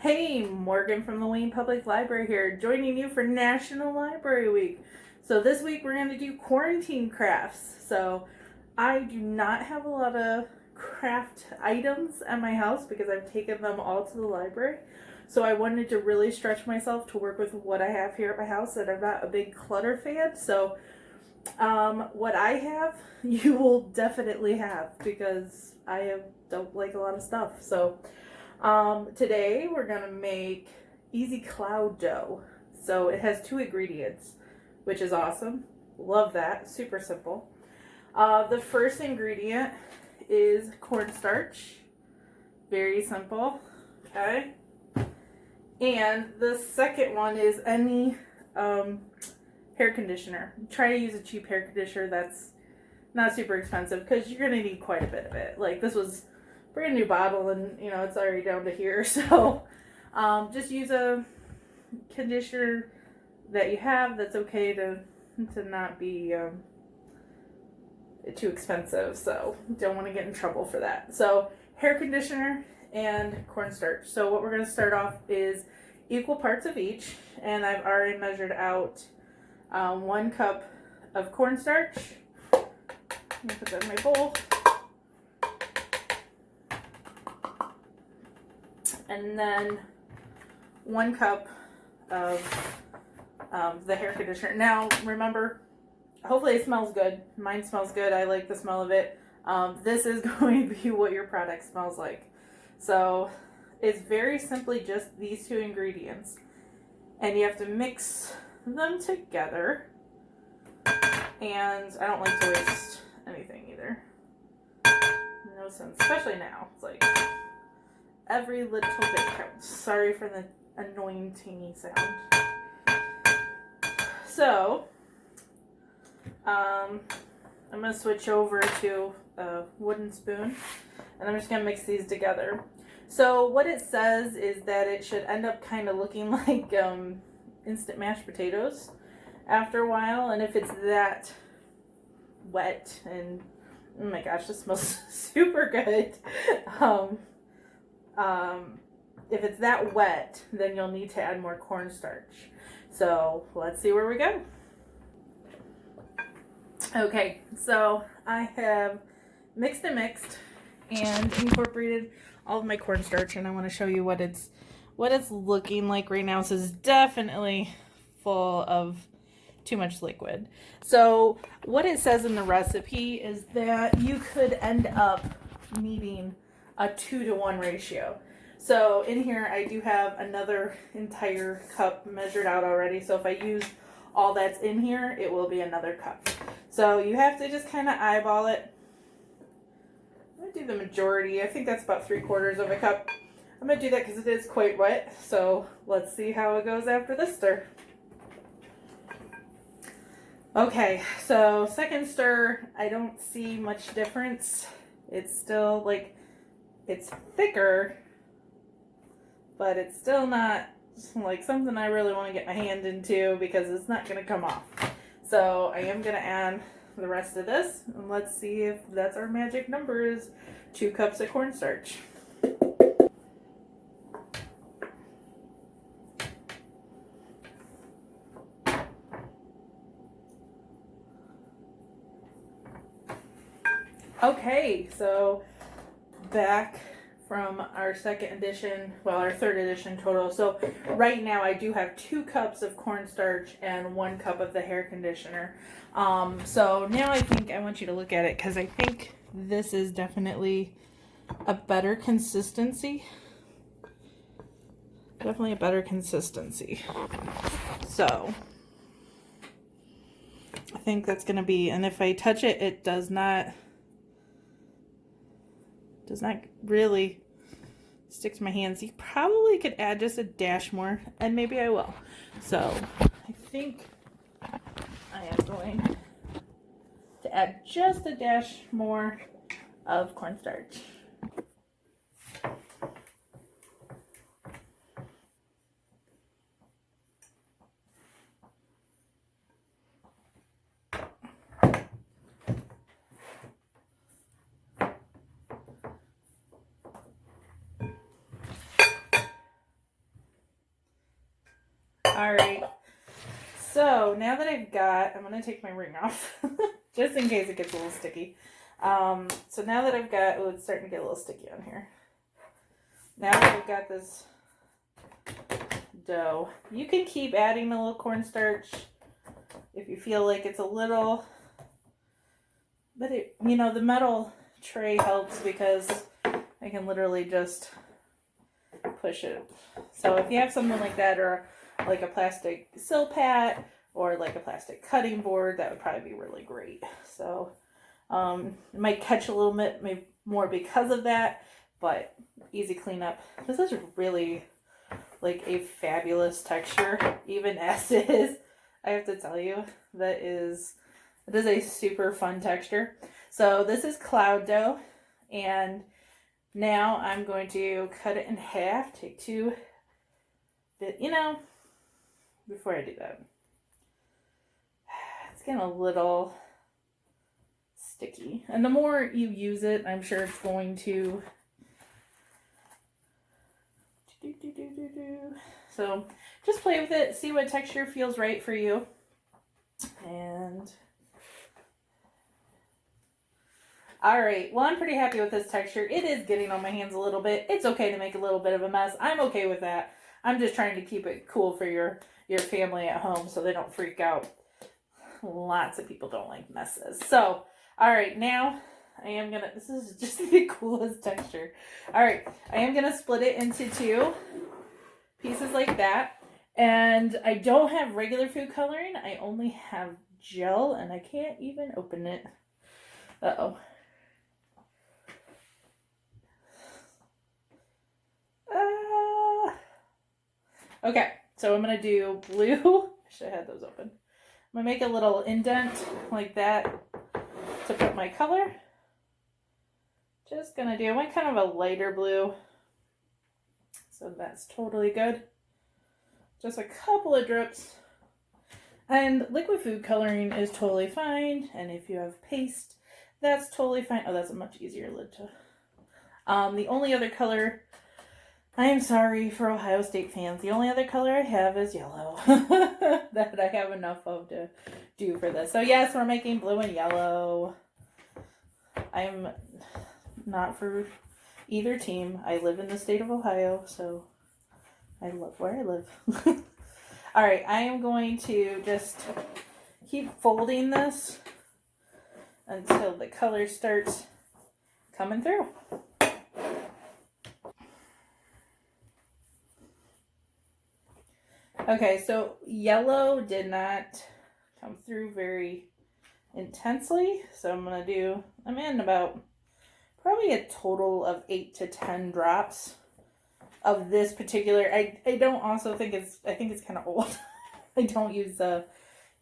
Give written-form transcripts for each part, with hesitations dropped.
Hey, Morgan from the Wayne Public Library here, joining you for National Library Week. So this week we're going to do quarantine crafts. So I do not have a lot of craft items at my house because I've taken them all to the library. So I wanted to really stretch myself to work with what I have here at my house, and I'm not a big clutter fan. So what I have, you will definitely have because don't like a lot of stuff. So today we're gonna make easy cloud dough. So it has 2 ingredients, which is awesome. Love that. Super simple. The first ingredient is cornstarch. Very simple. Okay. And the second one is any hair conditioner. Try to use a cheap hair conditioner that's not super expensive because you're gonna need quite a bit of it. Like, this was brand new bottle and it's already down to here, so just use a conditioner that you have that's okay to not be too expensive, so don't want to get in trouble for that. So hair conditioner and cornstarch. So what we're going to start off is equal parts of each, and I've already measured out 1 cup of cornstarch. Let me put that in my bowl. And then 1 cup of the hair conditioner. Now, remember, hopefully it smells good. Mine smells good. I like the smell of it. This is going to be what your product smells like. So it's very simply just these 2 ingredients. And you have to mix them together. And I don't like to waste anything either. No sense, especially now. It's like every little bit counts. Sorry for the annoying tingy sound. So, I'm going to switch over to a wooden spoon, and I'm just going to mix these together. So what it says is that it should end up kind of looking like instant mashed potatoes after a while, and if it's that wet, and oh my gosh, this smells super good. If it's that wet, then you'll need to add more cornstarch. So let's see where we go. Okay, so I have mixed and incorporated all of my cornstarch, and I want to show you what it's looking like right now. So it's definitely full of too much liquid. So what it says in the recipe is that you could end up needing a 2-to-1 ratio. So in here I do have another entire cup measured out already. So if I use all that's in here, it will be another cup. So you have to just kind of eyeball it. I'm going to do the majority. I think that's about 3/4 of a cup. I'm going to do that because it is quite wet. So let's see how it goes after this stir. Okay, so second stir, I don't see much difference. It's still like, it's thicker, but it's still not like something I really want to get my hand into because it's not going to come off. So I am going to add the rest of this, and let's see if that's our magic number, is 2 cups of cornstarch. Okay, so back from our second edition, well, our third edition total. So right now I do have 2 cups of cornstarch and 1 cup of the hair conditioner. So now I think I want you to look at it because I think this is definitely a better consistency. Definitely a better consistency. So I think that's going to be, and if I touch it, it does not really stick to my hands. You probably could add just a dash more, and maybe I will. So I think I am going to add just a dash more of cornstarch. Alright, so now that I've got, I'm going to take my ring off, just in case it gets a little sticky. So now that I've got, oh, it's starting to get a little sticky on here. Now that I've got this dough, you can keep adding a little cornstarch if you feel like it's a little, but it, you know, the metal tray helps because I can literally just push it. So if you have something like that, or like a plastic Silpat, or like a plastic cutting board, that would probably be really great. So it might catch a little bit maybe more because of that, but easy cleanup. This is really like a fabulous texture, even as is. I have to tell you, it is a super fun texture. So this is cloud dough, and now I'm going to cut it in half. Take two, you know, before I do that, it's getting a little sticky, and the more you use it, I'm sure it's going to so just play with it, see what texture feels right for you. And all right, well, I'm pretty happy with this texture. It is getting on my hands a little bit. It's okay to make a little bit of a mess. I'm okay with that. I'm just trying to keep it cool for your family at home so they don't freak out. Lots of people don't like messes. So, all right, now I am gonna, this is just the coolest texture. All right, I am gonna split it into two pieces like that. And I don't have regular food coloring. I only have gel, and I can't even open it. Uh-oh. Okay, so I'm gonna do blue. I should have had those open. I'm gonna make a little indent like that to put my color. Just gonna do, I went kind of a lighter blue, so that's totally good. Just a couple of drips. And liquid food coloring is totally fine, and if you have paste, that's totally fine. Oh, that's a much easier lid to. The only other color, I am sorry for Ohio State fans, the only other color I have is yellow that I have enough of to do for this. So yes, we're making blue and yellow. I'm not for either team. I live in the state of Ohio, so I love where I live. All right, I am going to just keep folding this until the color starts coming through. Okay, so yellow did not come through very intensely, so I'm in about probably a total of 8 to 10 drops of this particular, I don't also think I think it's kind of old. I don't use,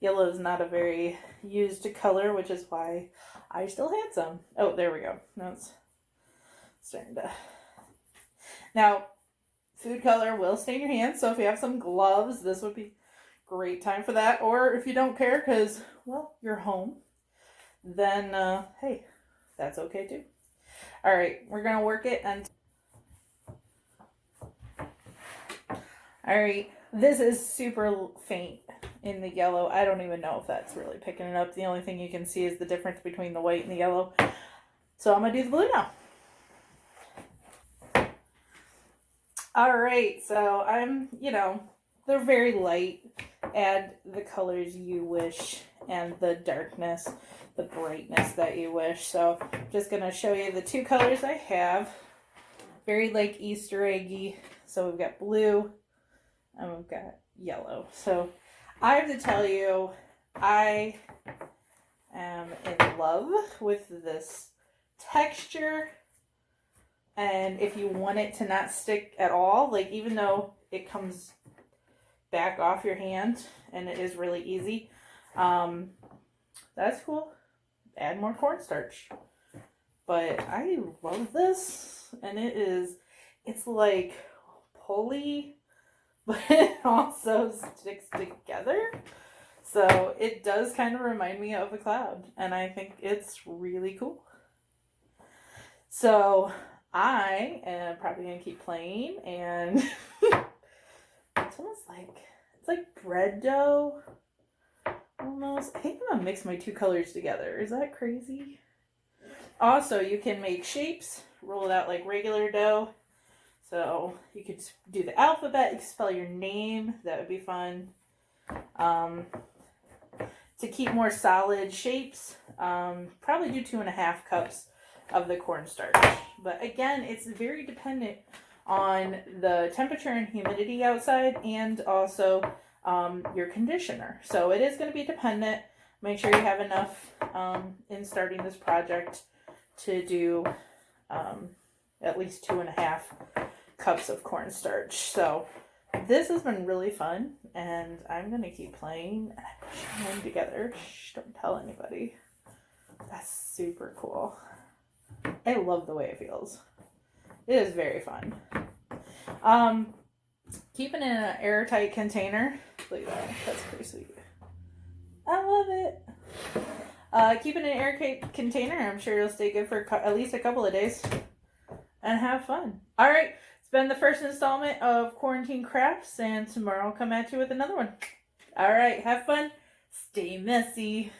yellow is not a very used color, which is why I still had some. Oh, there we go. Now it's starting to, now food color will stain your hands, so if you have some gloves, this would be great time for that. Or if you don't care because, well, you're home, then, hey, that's okay too. All right, we're going to work it. And all right, this is super faint in the yellow. I don't even know if that's really picking it up. The only thing you can see is the difference between the white and the yellow. So I'm going to do the blue now. All right, so I'm, they're very light. Add the colors you wish and the darkness, the brightness that you wish. So I'm just going to show you the two colors I have. Very like Easter eggy. So we've got blue and we've got yellow. So I have to tell you, I am in love with this texture. And if you want it to not stick at all, like even though it comes back off your hand and it is really easy, that's cool. Add more cornstarch. But I love this, and it's like pulley, but it also sticks together. So it does kind of remind me of a cloud, and I think it's really cool. So I am probably going to keep playing, and it's almost like It's like bread dough. Almost. I think I'm gonna mix my two colors together. Is that crazy? Also, you can make shapes, roll it out like regular dough. So you could do the alphabet, you can spell your name, that would be fun. To keep more solid shapes, probably do 2.5 cups of the cornstarch. But again, it's very dependent on the temperature and humidity outside, and also your conditioner. So it is going to be dependent. Make sure you have enough in starting this project to do at least 2.5 cups of cornstarch. So this has been really fun, and I'm going to keep playing, and I'm pushing them together. Shh, don't tell anybody. That's super cool. I love the way it feels. It is very fun. Keeping it in an airtight container. Look at that. That's pretty sweet. I love it. Keep it in an airtight container. I'm sure it'll stay good for at least a couple of days. And have fun. All right. It's been the first installment of Quarantine Crafts, and tomorrow I'll come at you with another one. All right. Have fun. Stay messy.